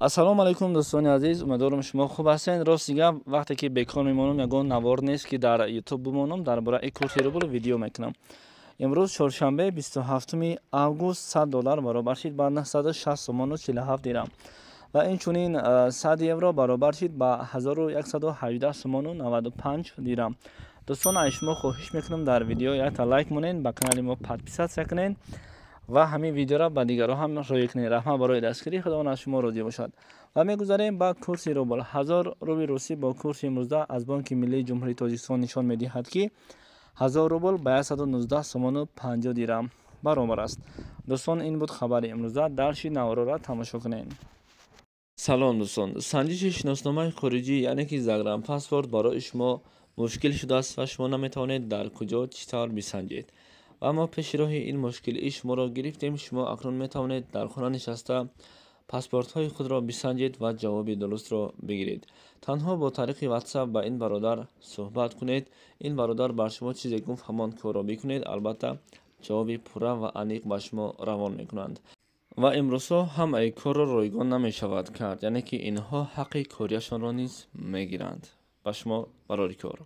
ассалому алайкум дӯстони азиз, умедворам шумо хуб ҳастед. Рости гап, вақте ки бекор мемонам, ягон навор нест ки дар ютуб бимонам дар бораи курси рубл видео мекунам. имрӯз чоршанбе 27 август $100 баробар шид ба 960 сомону 47 дирам ва инчунин 100 евро баробар шид ба 1118 сомону 95 дирам. дӯстон, аз шумо хоҳиш мекунам дар видео якта лайк монед, ба канали мо подписатсия кунед ва ҳамин видеоро ба дигарон ҳам роя кунед. раҳмат барои дастгирӣ. Худованд аз шумо розӣ бошад. ва мегузарем ба курси рубл. 1000 рубли русӣ бо курси имрӯза аз Банки Миллии Ҷумҳурии Тоҷикистон нишон медиҳад ки 1000 рубл ба 119 сомону 50 дирам баробар аст. дӯстон, ин буд хабари имрӯза. дарши навороро тамошо кунед. салом дӯстон, санҷиши шиносномаи хориҷӣ яъне ки загранпаспорт барои шумо мушкил шудааст ва шумо наметавонед дар куҷо чӣ тавр бисанҷед. ва мо пеши роҳи ин мушкилии шуморо гирифтем. шумо акнун метавонед дар хона нишаста паспортҳои худро бисанҷед ва ҷавоби дурустро бигиред. танҳо бо тариқи WhatsApp ба ин бародар суҳбат кунед. ин бародар бар шумо чизе гуфт ҳамон корро бикунед. албатта ҷавоби пурра ва аниқ ба шумо равон мекунанд. ва имрӯзҳо ҳамаи корро ройгон намешавад кард, яъне ки инҳо ҳаққи корияшонро низ мегиранд. ба шумо барори кор.